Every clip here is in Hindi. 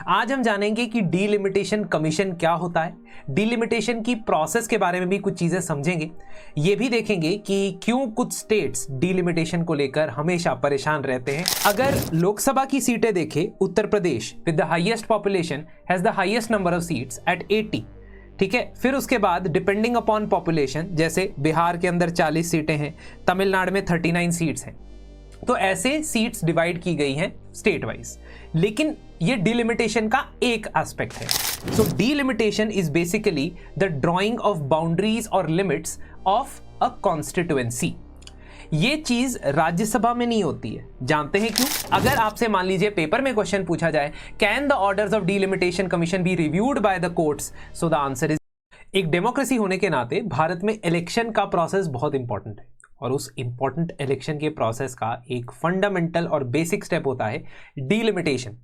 आज हम जानेंगे कि डीलिमिटेशन कमीशन क्या होता है, डीलिमिटेशन की प्रोसेस के बारे में भी कुछ चीजें समझेंगे। ये भी देखेंगे कि क्यों कुछ स्टेट्स डीलिमिटेशन को लेकर हमेशा परेशान रहते हैं। अगर लोकसभा की सीटें देखें, Uttar Pradesh with the highest population has the highest number of seats at 80। ठीक है, फिर उसके बाद डिपेंडिंग अपॉन पॉपुलेशन, जैसे बिहार के अंदर 40 सीटें हैं, तमिलनाडु में 39 सीट्स हैं। तो ऐसे सीट्स डिवाइड की गई हैं स्टेट वाइज, लेकिन ये डीलिमिटेशन का एक एस्पेक्ट है। So delimitation is basically the drawing of boundaries और लिमिट्स ऑफ अ कॉन्स्टिट्यूएंसी। ये चीज राज्यसभा में नहीं होती है, जानते हैं क्यों? अगर आपसे मान लीजिए पेपर में क्वेश्चन पूछा जाए, can the orders of delimitation commission be reviewed by the courts, so the answer is, एक डेमोक्रेसी होने के नाते भारत में इलेक्शन का प्रोसेस बहुत इंपॉर्टेंट है, और उस इंपॉर्टेंट इलेक्शन के प्रोसेस का एक फंडामेंटल और बेसिक स्टेप होता है डीलिमिटेशन।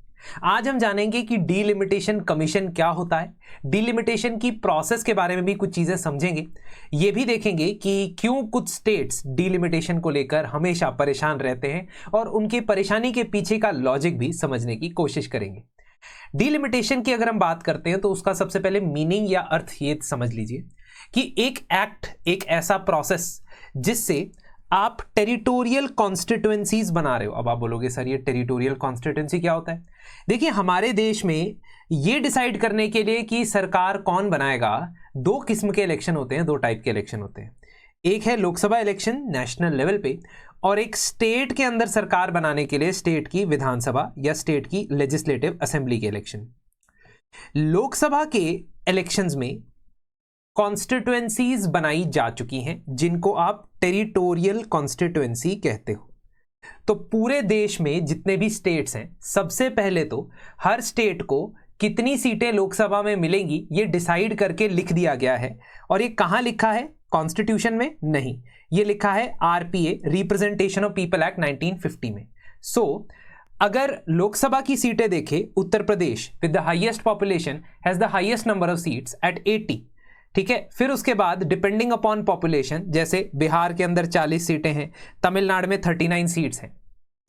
आज हम जानेंगे कि डीलिमिटेशन कमीशन क्या होता है, डीलिमिटेशन की प्रोसेस के बारे में भी कुछ चीजें समझेंगे। ये भी देखेंगे कि क्यों कुछ स्टेट्स डीलिमिटेशन को लेकर हमेशा परेशान रहते हैं, और उनकी परेशानी के पीछे का लॉजिक भी समझने की कोशिश करेंगे। डीलिमिटेशन की अगर हम बात करते हैं तो उसका सबसे पहले मीनिंग या अर्थ ये समझ लीजिए कि एक एक्ट, एक ऐसा प्रोसेस जिससे आप टेरिटोरियल कॉन्स्टिट्यूएंसीज बना रहे हो। अब आप बोलोगे सर ये टेरिटोरियल कॉन्स्टिट्यूएंसी क्या होता है? देखिए, हमारे देश में ये डिसाइड करने के लिए कि सरकार कौन बनाएगा, दो किस्म के इलेक्शन होते हैं, दो टाइप के इलेक्शन होते हैं। एक है लोकसभा इलेक्शन नेशनल लेवल पे, और एक स्टेट के अंदर सरकार बनाने के लिए स्टेट की विधानसभा या स्टेट की लेजिस्लेटिव असेंबली के इलेक्शन। लोकसभा के इलेक्शंस में कॉन्स्टिट्यूएंसीज बनाई जा चुकी हैं जिनको आप टेरिटोरियल कॉन्स्टिट्यूएंसी कहते हो। तो पूरे देश में जितने भी स्टेट्स हैं, सबसे पहले तो हर स्टेट को कितनी सीटें लोकसभा में मिलेंगी ये डिसाइड करके लिख दिया गया है। और ये कहां लिखा है? कॉन्स्टिट्यूशन में नहीं, ये लिखा है RPA, representation of people act 1950 में। सो अगर लोकसभा की सीटें देखें, Uttar Pradesh with the highest population has the highest number of seats at 80। ठीक है, फिर उसके बाद डिपेंडिंग अपॉन पॉपुलेशन, जैसे बिहार के अंदर 40 सीटें हैं, तमिलनाडु में 39 सीट्स हैं।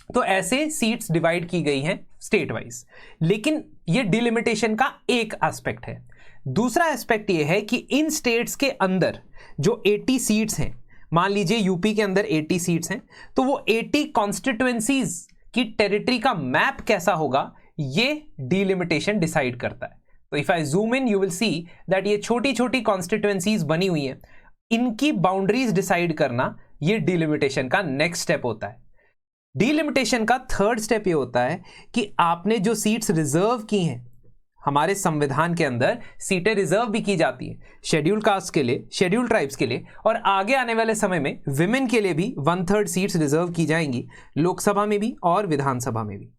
तो ऐसे सीट्स डिवाइड की गई हैं स्टेट वाइज, लेकिन ये डिलिमिटेशन का एक एस्पेक्ट है। दूसरा एस्पेक्ट ये है कि इन स्टेट्स के अंदर जो 80 सीट्स हैं, मान लीजिए यूपी के अंदर 80 सीट्स हैं, तो वो 80 कॉन्स्टिट्यूएंसीज की टेरिटरी का मैप कैसा होगा ये डिलिमिटेशन डिसाइड करता है। तो if I zoom in, you will see that ये छोटी छोटी कॉन्स्टिट्यूएंसीज बनी हुई हैं, इनकी बाउंड्रीज डिसाइड करना ये डिलिमिटेशन का नेक्स्ट स्टेप होता है। डिलिमिटेशन का थर्ड स्टेप ये होता है कि आपने जो सीट्स रिजर्व की हैं, हमारे संविधान के अंदर सीटें रिजर्व भी की जाती हैं शेड्यूल कास्ट के लिए, शेड्यूल ट्राइब्स के लिए, और आगे आने वाले समय में विमेन के लिए भी 1/3 सीट्स रिजर्व की जाएंगी, लोकसभा में भी और विधानसभा में भी।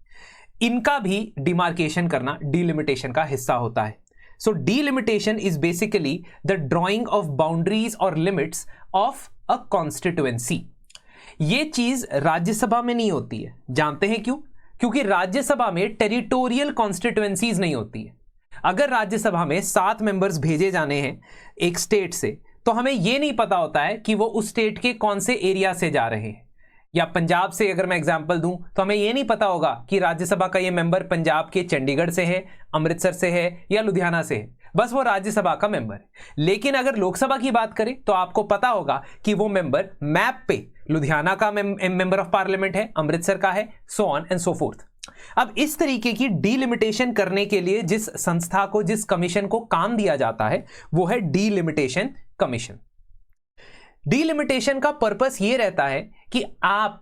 इनका भी डिमार्केशन करना डीलिमिटेशन का हिस्सा होता है। So delimitation is basically the drawing of boundaries और लिमिट्स ऑफ अ कॉन्स्टिट्यूएंसी। ये चीज राज्यसभा में नहीं होती है, जानते हैं क्यों? क्योंकि राज्यसभा में टेरिटोरियल कॉन्स्टिट्यूएंसीज नहीं होती है। अगर राज्यसभा में 7 मेंबर्स भेजे जाने हैं एक स्टेट से, तो हमें यह नहीं पता होता है कि वो उस स्टेट के कौन से एरिया से जा रहे हैं। या पंजाब से अगर मैं एग्जांपल दूं तो हमें यह नहीं पता होगा कि राज्यसभा का ये मेंबर पंजाब के चंडीगढ़ से है, अमृतसर से है या लुधियाना से है, बस वो राज्यसभा का मेंबर है। लेकिन अगर लोकसभा की बात करें तो आपको पता होगा कि वो मेंबर मैप पे लुधियाना का मेंबर ऑफ पार्लियामेंट है, अमृतसर का है, so on and so fourth. अब इस तरीके की डीलिमिटेशन करने के लिए जिस संस्था को, जिस कमीशन को काम दिया जाता है, वो है डीलिमिटेशन कमीशन। डीलिमिटेशन का पर्पस यह रहता है कि आप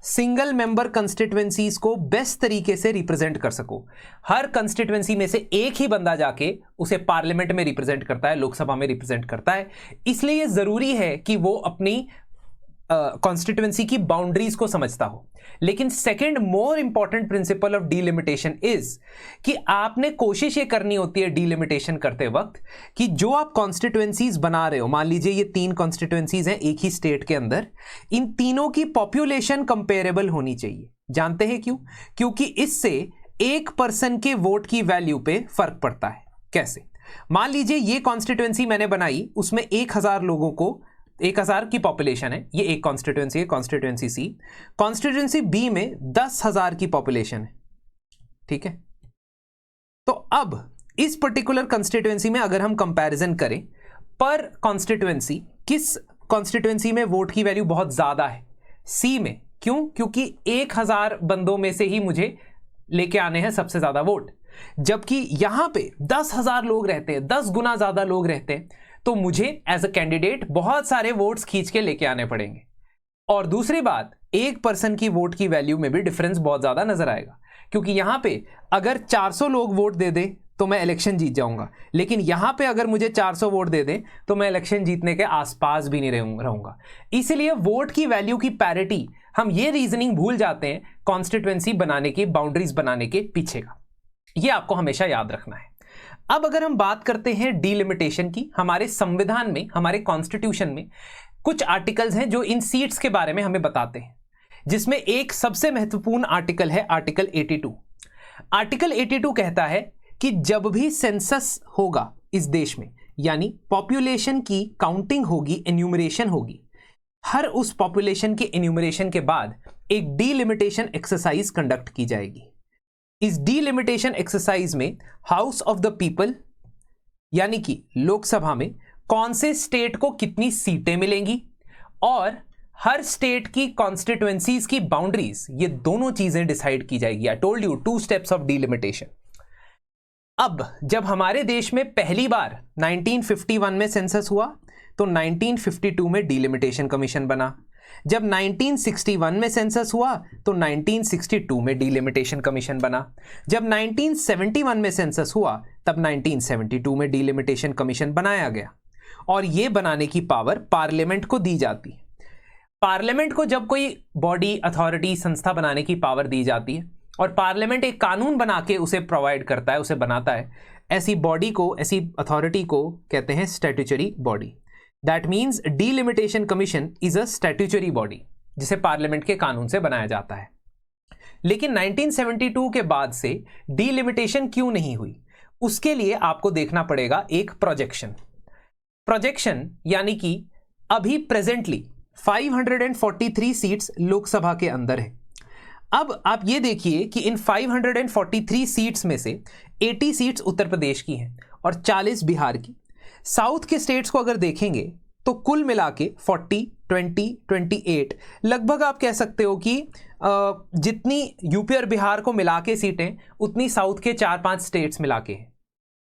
सिंगल मेंबर कंस्टिट्यूएंसीज को बेस्ट तरीके से रिप्रेजेंट कर सको। हर कंस्टिट्यूएंसी में से एक ही बंदा जाके उसे पार्लियामेंट में रिप्रेजेंट करता है, लोकसभा में रिप्रेजेंट करता है। इसलिए यह जरूरी है कि वो अपनी कॉन्स्टिट्यूएंसी की बाउंड्रीज को समझता हो। लेकिन second more important principle of delimitation is कि आपने कोशिश ये करनी होती है डीलिमिटेशन करते वक्त कि जो आप कॉन्स्टिट्यूएंसीज बना रहे हो, मान लीजिए ये 3 कॉन्स्टिट्यूएंसीज हैं एक ही स्टेट के अंदर, इन तीनों की पॉपुलेशन कंपेरेबल होनी चाहिए। जानते हैं क्यों? क्योंकि इससे एक पर्सन के वोट की वैल्यू पे फर्क पड़ता है। कैसे? मान लीजिए ये कॉन्स्टिट्यूएंसी मैंने बनाई, उसमें 1000 लोगों को, 1000 की पॉपुलेशन है, ये एक कॉन्स्टिट्यूएंसी है, कॉन्स्टिट्यूएंसी सी। कॉन्स्टिट्यूएंसी बी में 10,000 की पॉपुलेशन है, ठीक है? तो अब इस पर्टिकुलर कॉन्स्टिट्यूएंसी में अगर हम कंपैरिजन करें पर कॉन्स्टिट्यूएंसी, किस कॉन्स्टिट्यूएंसी में वोट की वैल्यू बहुत ज्यादा है? सी में। क्यों? क्योंकि 1000 बंदों में से ही मुझे लेके आने हैं सबसे ज्यादा वोट, जबकि यहां पे 10,000 लोग रहते हैं, 10 गुना ज्यादा लोग रहते हैं, तो मुझे एज अ कैंडिडेट बहुत सारे वोट्स खींच के लेके आने पड़ेंगे। और दूसरी बात, एक पर्सन की वोट की वैल्यू में भी डिफरेंस बहुत ज्यादा नजर आएगा, क्योंकि यहां पे अगर 400 लोग वोट दे दें तो मैं इलेक्शन जीत जाऊंगा, लेकिन यहां पे अगर मुझे 400 वोट दे दें तो मैं इलेक्शन जीतने के आसपास भी नहीं रहूंगा। इसीलिए वोट की वैल्यू की पैरिटी, हम ये रीजनिंग भूल जाते हैं कॉन्स्टिट्यूएंसी बनाने की, बाउंड्रीज बनाने के पीछे का। ये आपको हमेशा याद रखना है। अब अगर हम बात करते हैं डीलिमिटेशन की, हमारे संविधान में, हमारे कॉन्स्टिट्यूशन में कुछ आर्टिकल्स हैं जो इन सीट्स के बारे में हमें बताते हैं, जिसमें एक सबसे महत्वपूर्ण आर्टिकल है आर्टिकल 82। आर्टिकल 82 कहता है कि जब भी सेंसस होगा इस देश में, यानी पॉपुलेशन की काउंटिंग होगी, एन्यूमरेशन होगी, हर उस पॉपुलेशन के एन्यूमरेशन के बाद एक डीलिमिटेशन एक्सरसाइज कंडक्ट की जाएगी। इस डीलिमिटेशन एक्सरसाइज में हाउस ऑफ द पीपल, यानी कि लोकसभा में कौन से स्टेट को कितनी सीटें मिलेंगी, और हर स्टेट की कॉन्स्टिट्यूएंसीज की बाउंड्रीज, ये दोनों चीजें डिसाइड की जाएगी। I told you 2 steps of delimitation. अब जब हमारे देश में पहली बार 1951 में सेंसस हुआ तो 1952 में डीलिमिटेशन कमीशन बना। जब 1961 में सेंसस हुआ तो 1962 में डीलिमिटेशन कमीशन बना। जब 1971 में सेंसस हुआ तब 1972 में डीलिमिटेशन कमीशन बनाया गया, और यह बनाने की पावर पार्लियामेंट को दी जाती है। पार्लियामेंट को जब कोई बॉडी, अथॉरिटी, संस्था बनाने की पावर दी जाती है और पार्लियामेंट एक कानून बना के उसे प्रोवाइड करता है, उसे बनाता है, ऐसी बॉडी को, ऐसी अथॉरिटी को कहते हैं statutory body. That means delimitation commission is a statutory body, जिसे पार्लियामेंट के कानून से बनाया जाता है। लेकिन 1972 के बाद से डीलिमिटेशन क्यों नहीं हुई, उसके लिए आपको देखना पड़ेगा एक प्रोजेक्शन, यानी कि अभी प्रेजेंटली 543 सीट्स लोकसभा के अंदर है। अब आप ये देखिए कि इन 543 सीट्स में से 80 सीट्स उत्तर प्रदेश की हैं और 40 बिहार की। साउथ के स्टेट्स को अगर देखेंगे तो कुल मिला के 40, 20, 28, लगभग आप कह सकते हो कि जितनी यूपी और बिहार को मिला के सीटें, उतनी साउथ के 4-5 स्टेट्स मिला के हैं।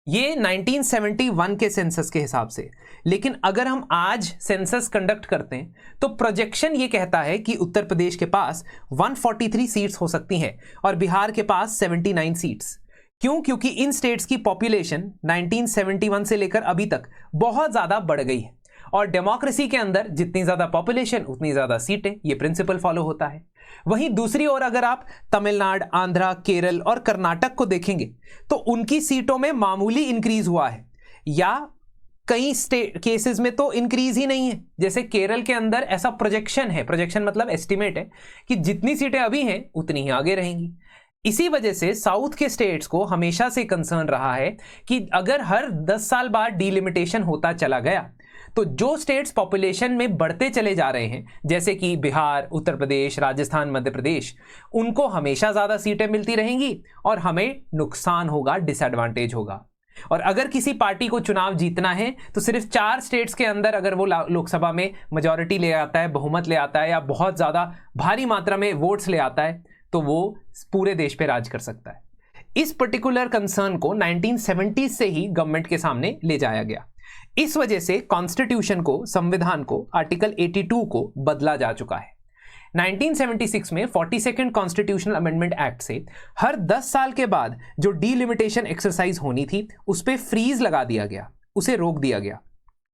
ये 1971 के सेंसस के हिसाब से। लेकिन अगर हम आज सेंसस कंडक्ट करते हैं तो प्रोजेक्शन ये कहता है कि उत्तर प्रदेश के पास 143 सीट्स हो सकती हैं और बिहार के पास 79 सीट्स। क्यों? क्योंकि इन स्टेट्स की पॉपुलेशन 1971 से लेकर अभी तक बहुत ज्यादा बढ़ गई है, और डेमोक्रेसी के अंदर जितनी ज्यादा पॉपुलेशन उतनी ज्यादा सीटें, ये प्रिंसिपल फॉलो होता है। वहीं दूसरी ओर अगर आप तमिलनाडु, आंध्रा, केरल और कर्नाटक को देखेंगे तो उनकी सीटों में मामूली इंक्रीज हुआ है, या कई स्टेट केसेस में तो इंक्रीज ही नहीं है। जैसे केरल के अंदर ऐसा प्रोजेक्शन है, प्रोजेक्शन मतलब एस्टिमेट है, कि जितनी सीटें अभी हैं उतनी ही आगे रहेंगी। इसी वजह से साउथ के स्टेट्स को हमेशा से कंसर्न रहा है कि अगर हर 10 साल बाद डीलिमिटेशन होता चला गया तो जो स्टेट्स पॉपुलेशन में बढ़ते चले जा रहे हैं, जैसे कि बिहार, उत्तर प्रदेश, राजस्थान, मध्य प्रदेश, उनको हमेशा ज्यादा सीटें मिलती रहेंगी और हमें नुकसान होगा, डिसएडवांटेज होगा। और अगर किसी पार्टी को चुनाव जीतना है तो सिर्फ 4 स्टेट्स के अंदर अगर वो लोकसभा में मेजॉरिटी ले आता है, बहुमत ले आता है, या बहुत ज्यादा भारी मात्रा में वोट्स ले आता है, तो वो पूरे देश पे राज कर सकता है। इस पर्टिकुलर कंसर्न को 1970 से ही गवर्नमेंट के सामने ले जाया गया। इस वजह से कॉन्स्टिट्यूशन को, संविधान को, आर्टिकल 82 को बदला जा चुका है। 1976 में 42nd कॉन्स्टिट्यूशनल अमेंडमेंट एक्ट से हर 10 साल के बाद जो डीलिमिटेशन एक्सरसाइज होनी थी उस पर फ्रीज लगा दिया गया, उसे रोक दिया गया,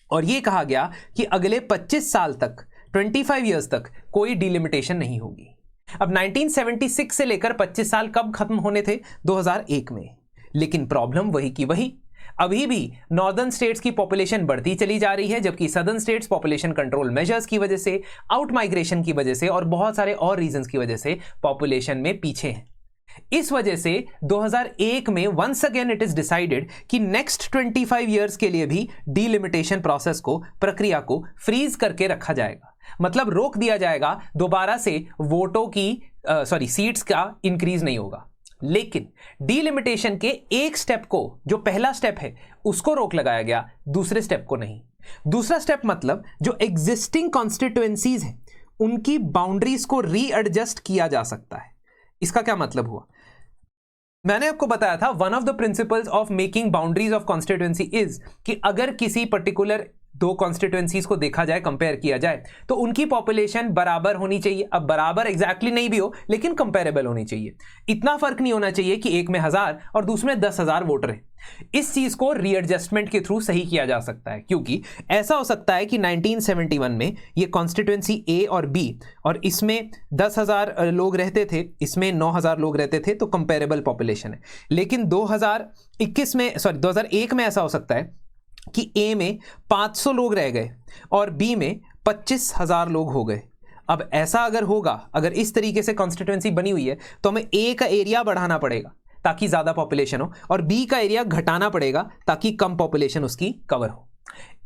और यह कहा गया कि अगले 25 साल तक, 25 ईयर्स तक कोई डीलिमिटेशन नहीं होगी। अब 1976 से लेकर 25 साल कब खत्म होने थे? 2001 में। लेकिन प्रॉब्लम वही की वही, अभी भी नॉर्दर्न स्टेट्स की पॉपुलेशन बढ़ती चली जा रही है, जबकि southern states population control measures की वजह से, आउट माइग्रेशन की वजह से और बहुत सारे और रीजंस की वजह से पॉपुलेशन में पीछे हैं। इस वजह से 2001 में once again it is decided कि नेक्स्ट 25 ईयर्स के लिए भी डीलिमिटेशन प्रोसेस को, प्रक्रिया को फ्रीज करके रखा जाएगा, मतलब रोक दिया जाएगा, दोबारा से वोटों की सीट्स का इंक्रीज नहीं होगा। लेकिन डीलिमिटेशन के एक स्टेप को, जो पहला स्टेप है उसको रोक लगाया गया, दूसरे स्टेप को नहीं। दूसरा स्टेप मतलब जो एग्जिस्टिंग कॉन्स्टिट्यूएंसीज हैं उनकी बाउंड्रीज को रीएडजस्ट किया जा सकता है। इसका क्या मतलब हुआ? मैंने आपको बताया था one of the principles of making boundaries of constituency is कि अगर किसी पर्टिकुलर दो कॉन्स्टिट्यूएंसीज को देखा जाए, कंपेयर किया जाए, तो उनकी पॉपुलेशन बराबर होनी चाहिए। अब बराबर एग्जैक्टली नहीं भी हो लेकिन कंपेरेबल होनी चाहिए। इतना फर्क नहीं होना चाहिए कि एक में 1000 और दूसरे में 10,000 वोटर हैं। इस चीज को रीएडजस्टमेंट के थ्रू सही किया जा सकता है, क्योंकि ऐसा हो सकता है कि 1971 में ये कॉन्स्टिट्यूएंसी ए और बी, और इसमें 10,000 लोग रहते थे, इसमें 9,000 लोग रहते थे, तो कंपेरेबल पॉपुलेशन है। लेकिन 2001 में ऐसा हो सकता है कि ए में 500 लोग रह गए और बी में 25,000 लोग हो गए। अब ऐसा अगर होगा, अगर इस तरीके से कॉन्स्टिट्यूएंसी बनी हुई है, तो हमें ए का एरिया बढ़ाना पड़ेगा ताकि ज्यादा पॉपुलेशन हो, और बी का एरिया घटाना पड़ेगा ताकि कम पॉपुलेशन उसकी कवर हो।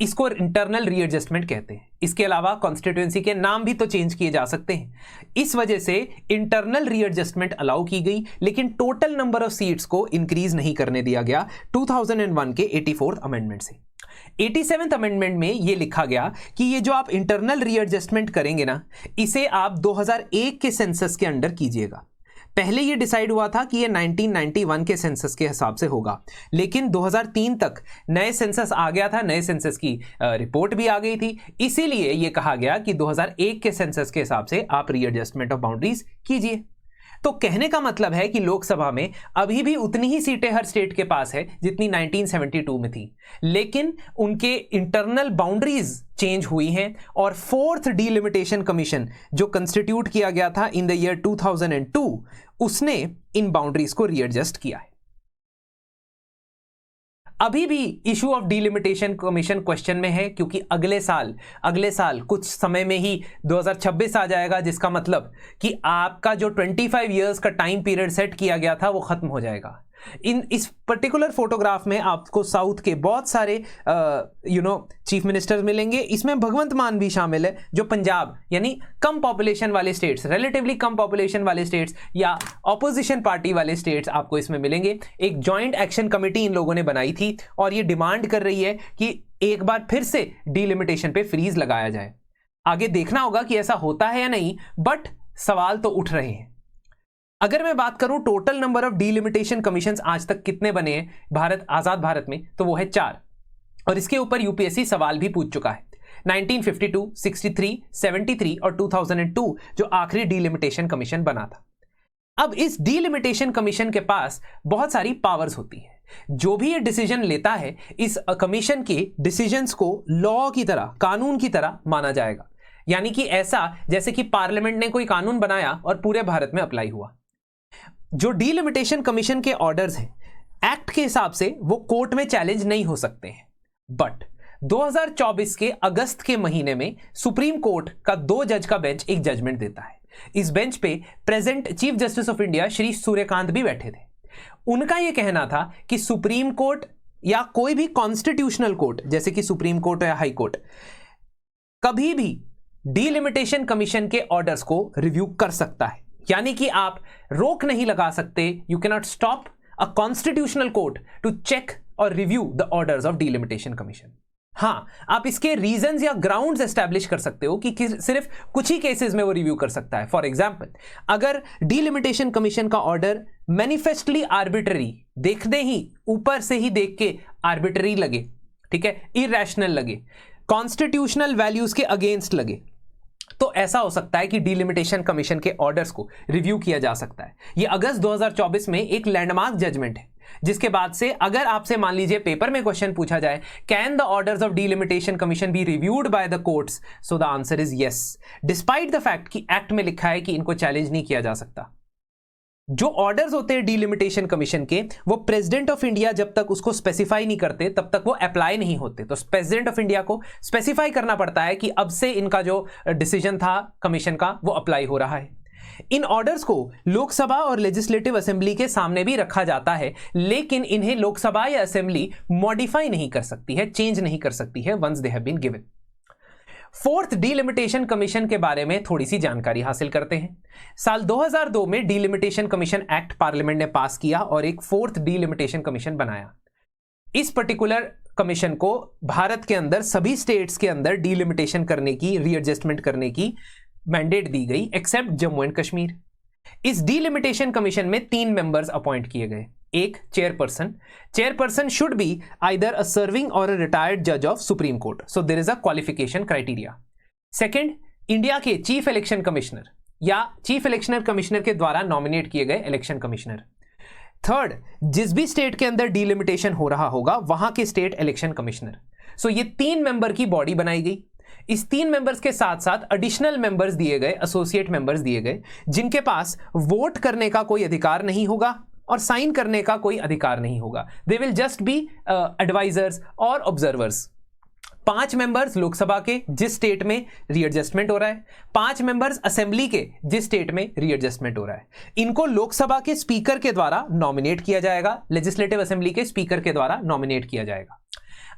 इसको इंटरनल रीएडजस्टमेंट कहते हैं। इसके अलावा कॉन्स्टिट्यूएंसी के नाम भी तो चेंज किए जा सकते हैं। इस वजह से इंटरनल रीएडजस्टमेंट अलाउ की गई, लेकिन टोटल नंबर ऑफ सीट्स को इंक्रीज नहीं करने दिया गया 2001 के 84th अमेंडमेंट से। 87th अमेंडमेंट में यह लिखा गया कि ये जो आप इंटरनल रीएडजस्टमेंट करेंगे ना, इसे आप 2001 के सेंसस के अंडर कीजिएगा। पहले ये डिसाइड हुआ था कि ये 1991 के सेंसस के हिसाब से होगा, लेकिन 2003 तक नए सेंसस आ गया था, नए सेंसस की रिपोर्ट भी आ गई थी, इसीलिए ये कहा गया कि 2001 के सेंसस के हिसाब से आप रीएडजस्टमेंट ऑफ बाउंड्रीज कीजिए। तो कहने का मतलब है कि लोकसभा में अभी भी उतनी ही सीटें हर स्टेट के पास है जितनी 1972 में थी, लेकिन उनके इंटरनल बाउंड्रीज चेंज हुई हैं, और 4th डीलिमिटेशन कमीशन जो कंस्टिट्यूट किया गया था इन द ईयर 2002, उसने इन बाउंड्रीज को रीएडजस्ट किया है। अभी भी issue of delimitation commission question में है, क्योंकि अगले साल कुछ समय में ही 2026 आ जाएगा, जिसका मतलब कि आपका जो 25 इयर्स का टाइम पीरियड सेट किया गया था वो खत्म हो जाएगा। इस पर्टिकुलर फोटोग्राफ में आपको साउथ के बहुत सारे चीफ मिनिस्टर्स मिलेंगे। इसमें भगवंत मान भी शामिल है, जो पंजाब यानी कम पॉपुलेशन वाले स्टेट्स, रिलेटिवली कम पॉपुलेशन वाले स्टेट्स या ऑपोजिशन पार्टी वाले स्टेट्स आपको इसमें मिलेंगे। एक जॉइंट एक्शन कमेटी इन लोगों ने बनाई थी और ये डिमांड कर रही है कि एक बार फिर से डीलिमिटेशन पे फ्रीज लगाया जाए। आगे देखना होगा कि ऐसा होता है या नहीं, बट सवाल तो उठ रहे हैं। अगर मैं बात करूं total number of delimitation commissions आज तक कितने बने हैं आजाद भारत में, तो वो है 4, और इसके ऊपर यूपीएससी सवाल भी पूछ चुका है। 1952, 63, 73 और 2002 जो आखिरी डीलिमिटेशन कमीशन बना था। अब इस डीलिमिटेशन कमीशन के पास बहुत सारी पावर्स होती है। जो भी ये डिसीजन लेता है, इस कमीशन के डिसीजंस को लॉ की तरह, कानून की तरह माना जाएगा। यानी कि ऐसा जैसे कि पार्लियामेंट ने कोई कानून बनाया और पूरे भारत में अप्लाई हुआ। जो डीलिमिटेशन कमीशन के ऑर्डर्स हैं एक्ट के हिसाब से वो कोर्ट में चैलेंज नहीं हो सकते हैं, बट 2024 के अगस्त के महीने में सुप्रीम कोर्ट का 2 जज का बेंच एक जजमेंट देता है। इस बेंच पे present chief justice of India Shri Suryakant भी बैठे थे। उनका यह कहना था कि सुप्रीम कोर्ट या कोई भी कॉन्स्टिट्यूशनल कोर्ट जैसे कि सुप्रीम कोर्ट या हाई कोर्ट कभी भी डीलिमिटेशन कमीशन के ऑर्डर्स को रिव्यू कर सकता है। यानी कि आप रोक नहीं लगा सकते, you can not stop a constitutional court to check और review the orders of delimitation commission. हाँ, आप इसके रीजंस या ग्राउंड्स एस्टैब्लिश कर सकते हो कि सिर्फ कुछ ही केसेस में वो रिव्यू कर सकता है। फॉर एग्जांपल, अगर डीलिमिटेशन कमीशन का ऑर्डर मैनिफेस्टली आर्बिट्ररी, देखते ही ऊपर से ही देख के आर्बिट्ररी लगे, ठीक है, इरैशनल लगे, कॉन्स्टिट्यूशनल वैल्यूज के अगेंस्ट लगे, तो ऐसा हो सकता है कि डीलिमिटेशन कमीशन के ऑर्डर्स को रिव्यू किया जा सकता है। यह अगस्त 2024 में एक लैंडमार्क जजमेंट है, जिसके बाद से अगर आपसे मान लीजिए पेपर में क्वेश्चन पूछा जाए, can the orders of delimitation commission be reviewed by the courts, so the answer is yes, despite the fact कि एक्ट में लिखा है कि इनको चैलेंज नहीं किया जा सकता। जो ऑर्डर्स होते हैं डीलिमिटेशन कमीशन के, वो प्रेसिडेंट ऑफ इंडिया जब तक उसको स्पेसिफाई नहीं करते तब तक वो अप्लाई नहीं होते। तो प्रेसिडेंट ऑफ इंडिया को स्पेसिफाई करना पड़ता है कि अब से इनका जो डिसीजन था कमीशन का वो अप्लाई हो रहा है। इन ऑर्डर्स को लोकसभा और लेजिस्लेटिव असेंबली के सामने भी रखा जाता है, लेकिन इन्हें लोकसभा या असेंबली मॉडिफाई नहीं कर सकती है, चेंज नहीं कर सकती है once they have been given. Fourth delimitation commission के बारे में थोड़ी सी जानकारी हासिल करते हैं। साल 2002 में डीलिमिटेशन कमीशन एक्ट पार्लियामेंट ने पास किया और एक फोर्थ डीलिमिटेशन कमीशन बनाया। इस पर्टिकुलर कमीशन को भारत के अंदर सभी स्टेट्स के अंदर डीलिमिटेशन करने की, रीएडजस्टमेंट करने की मैंडेट दी गई एक्सेप्ट जम्मू एंड कश्मीर। इस डीलिमिटेशन कमीशन में 3 मेंबर्स अपॉइंट किए गए। एक chairperson should be either a serving or a retired जज of Supreme Court, so there is a qualification criteria. Second, India के चीफ इलेक्शन कमिश्नर या चीफ इलेक्शन कमिश्नर के द्वारा नॉमिनेट किए गए इलेक्शन कमिश्नर। थर्ड, जिस भी स्टेट के अंदर डीलिमिटेशन हो रहा होगा वहां के स्टेट इलेक्शन कमिश्नर। सो ये 3 मेंबर की बॉडी बनाई गई। इस 3 मेंबर्स के साथ साथ एडिशनल मेंबर्स दिए गए, एसोसिएट मेंबर्स दिए गए, जिनके पास वोट करने का कोई अधिकार नहीं होगा और साइन करने का कोई अधिकार नहीं होगा। They will just be advisors और ऑब्जर्वर्स। 5 मेंबर्स लोकसभा के जिस स्टेट में रीएडजस्टमेंट हो रहा है, 5 मेंबर्स असेंबली के जिस स्टेट में रीएडजस्टमेंट हो रहा है। इनको लोकसभा के स्पीकर के द्वारा नॉमिनेट किया जाएगा, लेजिस्लेटिव असेंबली के स्पीकर के द्वारा नॉमिनेट किया जाएगा।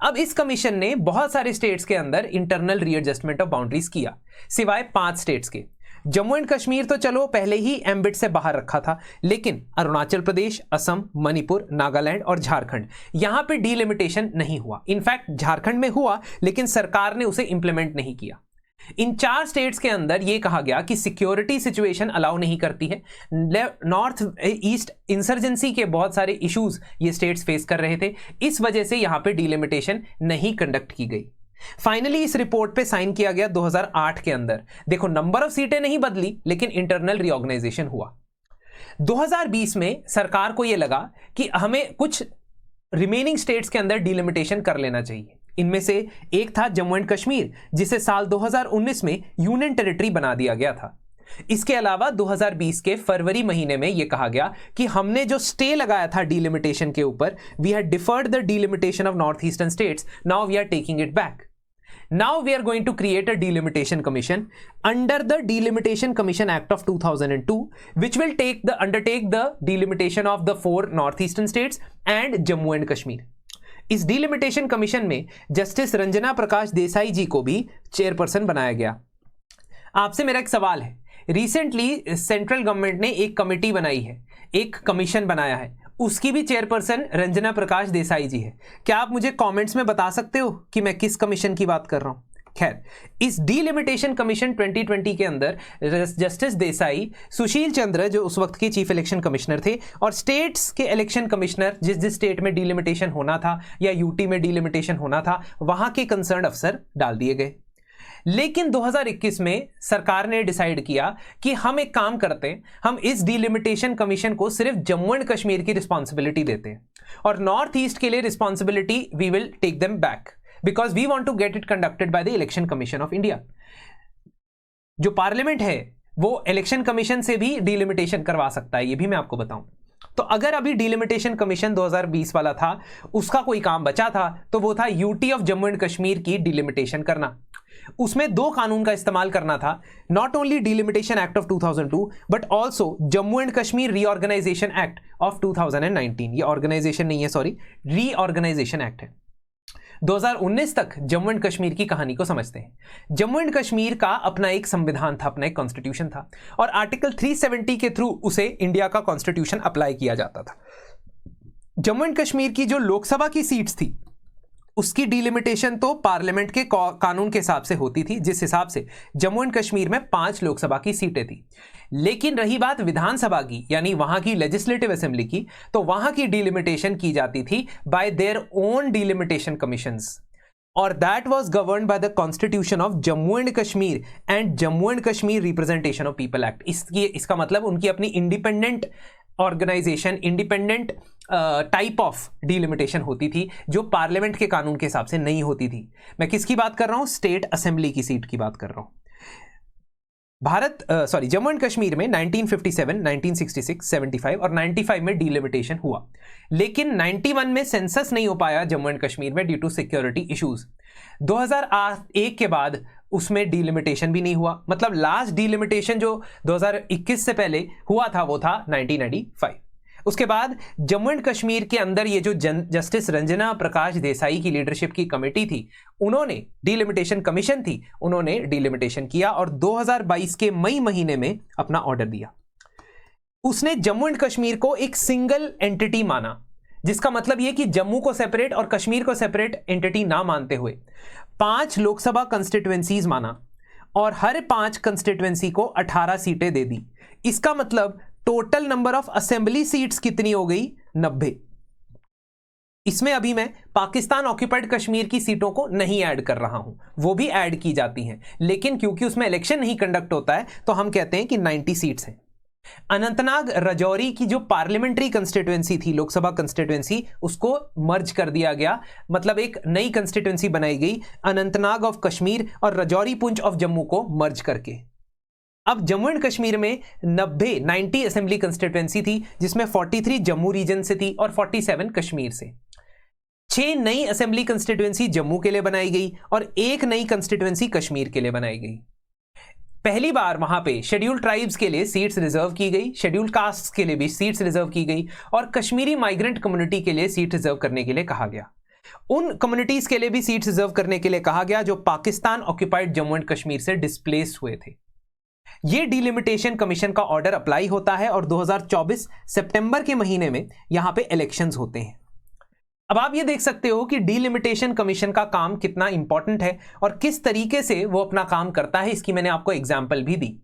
अब इस कमीशन ने बहुत सारे स्टेट्स के अंदर इंटरनल रीएडजस्टमेंट ऑफ बाउंड्रीज किया, सिवाय 5 स्टेट्स के। जम्मू एंड कश्मीर तो चलो पहले ही एम्बिट से बाहर रखा था, लेकिन अरुणाचल प्रदेश, असम, मणिपुर, नागालैंड और झारखंड, यहां पे डीलिमिटेशन नहीं हुआ। इनफैक्ट झारखंड में हुआ, लेकिन सरकार ने उसे इंप्लीमेंट नहीं किया। इन 4 स्टेट्स के अंदर यह कहा गया कि सिक्योरिटी सिचुएशन अलाउ नहीं करती है। नॉर्थ ईस्ट इंसर्जेंसी के बहुत सारे इश्यूज ये स्टेट्स फेस कर रहे थे, इस वजह से यहां पे डीलिमिटेशन नहीं कंडक्ट की गई। फाइनली इस रिपोर्ट पे साइन किया गया 2008 के अंदर। देखो, नंबर ऑफ सीटें नहीं बदली, लेकिन इंटरनल रीऑर्गेनाइजेशन हुआ। 2020 में सरकार को यह लगा कि हमें कुछ रिमेनिंग स्टेट्स के अंदर डीलिमिटेशन कर लेना चाहिए। इनमें से एक था जम्मू एंड कश्मीर, जिसे साल 2019 में यूनियन टेरिटरी बना दिया गया था। इसके अलावा 2020 के फरवरी महीने में यह कहा गया कि हमने जो स्टे लगाया था डीलिमिटेशन के ऊपर, we had deferred the delimitation of north eastern states, now we are taking it back. Now we are going to create a delimitation commission under the Delimitation Commission Act of 2002, which will undertake the delimitation of the 4 northeastern states and Jammu and Kashmir. इस डिलिमिटेशन कमीशन में जस्टिस रंजना प्रकाश देसाई जी को भी चेयरपर्सन बनाया गया। आपसे मेरा एक सवाल है, रिसेंटली सेंट्रल गवर्नमेंट ने एक कमेटी बनाई है, एक कमीशन बनाया है, उसकी भी चेयरपर्सन रंजना प्रकाश देसाई जी है। क्या आप मुझे कमेंट्स में बता सकते हो कि मैं किस कमीशन की बात कर रहा हूं? खैर, इस डीलिमिटेशन कमीशन 2020 के अंदर जस्टिस देसाई, सुशील चंद्र जो उस वक्त के चीफ इलेक्शन कमिश्नर थे, और स्टेट्स के इलेक्शन कमिश्नर जिस जिस स्टेट में डीलिमिटेशन होना था या यूटी में डीलिमिटेशन होना था, वहां के कंसर्न अफसर डाल दिए गए। लेकिन 2021 में सरकार ने डिसाइड किया कि हम एक काम करते हैं, हम इस डीलिमिटेशन कमीशन को सिर्फ जम्मू एंड कश्मीर की रिस्पॉन्सिबिलिटी देते हैं और नॉर्थ ईस्ट के लिए responsibility we will take them back, because we want to get it conducted by the election commission of India. जो पार्लियामेंट है वो इलेक्शन कमीशन से भी डीलिमिटेशन करवा सकता है, ये भी मैं आपको बताऊं। तो अगर अभी डीलिमिटेशन कमीशन 2020 वाला था, उसका कोई काम बचा था तो वो था UT of Jammu and Kashmir की डीलिमिटेशन करना। उसमें 2 कानून का इस्तेमाल करना था, not only delimitation act of 2002 but also Jammu and Kashmir reorganisation act of 2019। ये ऑर्गेनाइजेशन नहीं है, सॉरी, रीऑर्गेनाइजेशन एक्ट है। 2019 तक जम्मू एंड कश्मीर की कहानी को समझते हैं। जम्मू एंड कश्मीर का अपना एक संविधान था, अपना एक कॉन्स्टिट्यूशन था, और आर्टिकल 370 के थ्रू उसे इंडिया का कॉन्स्टिट्यूशन अप्लाई किया जाता था। जम्मू एंड कश्मीर की जो लोकसभा की सीट्स थी उसकी डीलिमिटेशन तो पार्लियामेंट के कानून के हिसाब से होती थी, जिस हिसाब से जम्मू एंड कश्मीर में 5 लोकसभा की सीटें थी। लेकिन रही बात विधानसभा की, यानी वहां की लेजिस्लेटिव असेंबली की, तो वहां की डीलिमिटेशन की जाती थी by their own delimitation commissions, और that was governed by the constitution of Jammu and Kashmir and Jammu and Kashmir representation of people act. इसका मतलब उनकी अपनी independent organisation, independent type of delimitation होती थी, जो पार्लियामेंट के कानून के हिसाब से नहीं होती थी। मैं किसकी बात कर रहा हूं? स्टेट असेंबली की सीट की बात कर रहा हूं। जम्मू एंड कश्मीर में 1957, 1966, 75 और 95 में डीलिमिटेशन हुआ, लेकिन 91 में सेंसस नहीं हो पाया जम्मू एंड कश्मीर में ड्यू टू सिक्योरिटी इश्यूज। 2001 के बाद उसमें डीलिमिटेशन भी नहीं हुआ, मतलब लास्ट डीलिमिटेशन जो 2021 से पहले हुआ था वो था 1995। उसके बाद जम्मू एंड कश्मीर के अंदर ये जो जस्टिस रंजना प्रकाश देसाई की लीडरशिप की कमेटी थी, उन्होंने डिलिमिटेशन कमीशन थी, उन्होंने डिलिमिटेशन किया और 2022 के मई महीने में अपना ऑर्डर दिया। उसने जम्मू एंड कश्मीर को एक सिंगल एंटिटी माना, जिसका मतलब यह कि जम्मू को सेपरेट और कश्मीर को सेपरेट एंटिटी ना मानते हुए 5 लोकसभा कंस्टिट्यूएंसीज माना और हर 5 कंस्टिट्यूएंसी को 18 सीटें दे दी। इसका मतलब total number of assembly seats कितनी हो गई? 90। इसमें अभी मैं पाकिस्तान ऑक्यूपाइड कश्मीर की सीटों को नहीं ऐड कर रहा हूं, वो भी ऐड की जाती हैं, लेकिन क्योंकि उसमें इलेक्शन नहीं कंडक्ट होता है तो हम कहते हैं कि 90 सीट्स हैं। अनंतनाग राजौरी की जो पार्लियामेंट्री कंस्टिट्यूएंसी थी, लोकसभा कंस्टिट्यूएंसी, उसको मर्ज कर दिया गया, मतलब एक नई कंस्टिट्यूएंसी बनाई गई, अनंतनाग ऑफ कश्मीर और राजौरी पुंछ ऑफ जम्मू को मर्ज करके। अब जम्मू एंड कश्मीर में 90 असेंबली कंस्टिट्यूएंसी थी, जिसमें 43 जम्मू रीजन से थी और 47 कश्मीर से। 6 नई असेंबली कंस्टिट्यूएंसी जम्मू के लिए बनाई गई और 1 नई कंस्टिट्यूएंसी कश्मीर के लिए बनाई गई। पहली बार वहां पे शेड्यूल्ड ट्राइब्स के लिए सीट्स रिजर्व की गई, शेड्यूल्ड कास्ट्स के लिए भी सीट्स रिजर्व की गई और कश्मीरी माइग्रेंट कम्युनिटी के लिए सीट रिजर्व करने के लिए कहा गया। उन कम्युनिटीज के लिए भी सीट्स रिजर्व करने के लिए कहा गया जो पाकिस्तान ऑक्यूपाइड जम्मू एंड कश्मीर से डिस्प्लेस हुए थे। यह डिलिमिटेशन कमीशन का ऑर्डर अप्लाई होता है और 2024 सितंबर के महीने में यहां पे इलेक्शंस होते हैं। अब आप ये देख सकते हो कि डिलिमिटेशन कमीशन का काम कितना इंपॉर्टेंट है और किस तरीके से वो अपना काम करता है, इसकी मैंने आपको एग्जांपल भी दी।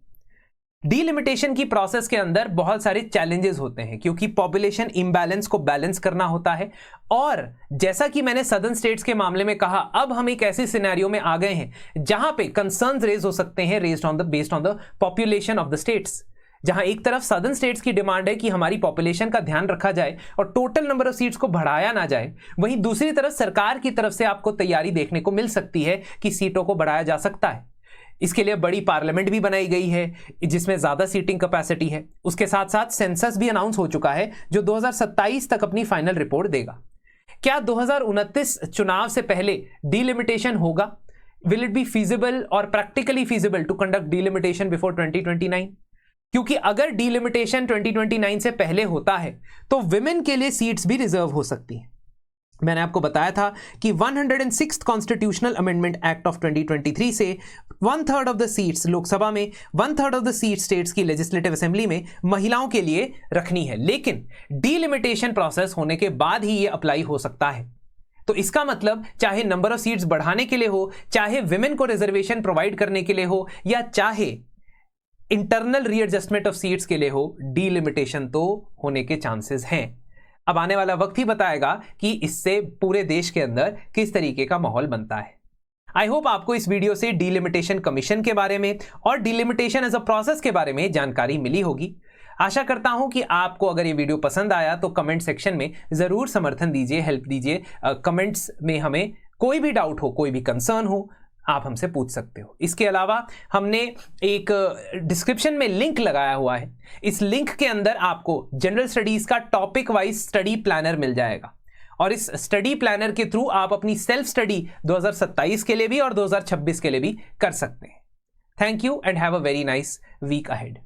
डिलिमिटेशन की प्रोसेस के अंदर बहुत सारे चैलेंजेस होते हैं, क्योंकि पॉपुलेशन इंबैलेंस को बैलेंस करना होता है और जैसा कि मैंने सदर्न स्टेट्स के मामले में कहा, अब हम एक ऐसे सिनेरियो में आ गए हैं जहां पे कंसर्न्स रेज हो सकते हैं based on the population of the states, जहां एक तरफ सदर्न स्टेट्स की डिमांड है कि हमारी पॉपुलेशन का ध्यान रखा जाए और टोटल नंबर ऑफ सीट्स को बढ़ाया ना जाए, वहीं दूसरी तरफ सरकार की तरफ से आपको तैयारी देखने को मिल सकती है कि सीटों को बढ़ाया जा सकता है। इसके लिए बड़ी पार्लियामेंट भी बनाई गई है जिसमें ज्यादा सीटिंग कैपेसिटी है। उसके साथ साथ सेंसस भी अनाउंस हो चुका है जो 2027 तक अपनी फाइनल रिपोर्ट देगा। क्या 2029 चुनाव से पहले डिलिमिटेशन होगा? Will it be feasible or practically feasible to conduct delimitation before 2029? क्योंकि अगर डिलिमिटेशन 2029 से पहले होता है तो विमेन के लिए सीट्स भी रिजर्व हो सकती हैं। मैंने आपको बताया था कि 106th constitutional amendment act of 2023 से 1/3 ऑफ द सीट्स लोकसभा में, 1/3 ऑफ द सीट स्टेट्स की लेजिस्लेटिव असेंबली में महिलाओं के लिए रखनी है, लेकिन डिलिमिटेशन प्रोसेस होने के बाद ही यह अप्लाई हो सकता है। तो इसका मतलब चाहे नंबर ऑफ सीट्स बढ़ाने के लिए हो, चाहे विमेन को रिजर्वेशन प्रोवाइड करने के लिए हो, या चाहे इंटरनल रीएडजस्टमेंट ऑफ सीट्स के लिए हो, डिलिमिटेशन तो होने के चांसेस हैं। अब आने वाला वक्त ही बताएगा कि इससे पूरे देश के अंदर किस तरीके का माहौल बनता है। आई होप आपको इस वीडियो से डिलिमिटेशन कमीशन के बारे में और डिलिमिटेशन एज अ प्रोसेस के बारे में जानकारी मिली होगी। आशा करता हूं कि आपको अगर ये वीडियो पसंद आया तो कमेंट सेक्शन में जरूर समर्थन दीजिए, हेल्प दीजिए। कमेंट्स में हमें कोई भी डाउट हो, कोई भी कंसर्न हो, आप हमसे पूछ सकते हो। इसके अलावा हमने एक डिस्क्रिप्शन में लिंक लगाया हुआ है, इस लिंक के अंदर आपको जनरल स्टडीज का टॉपिक वाइज स्टडी प्लानर मिल जाएगा और इस स्टडी प्लानर के थ्रू आप अपनी सेल्फ स्टडी 2027 के लिए भी और 2026 के लिए भी कर सकते हैं। Thank you and have a very nice week ahead.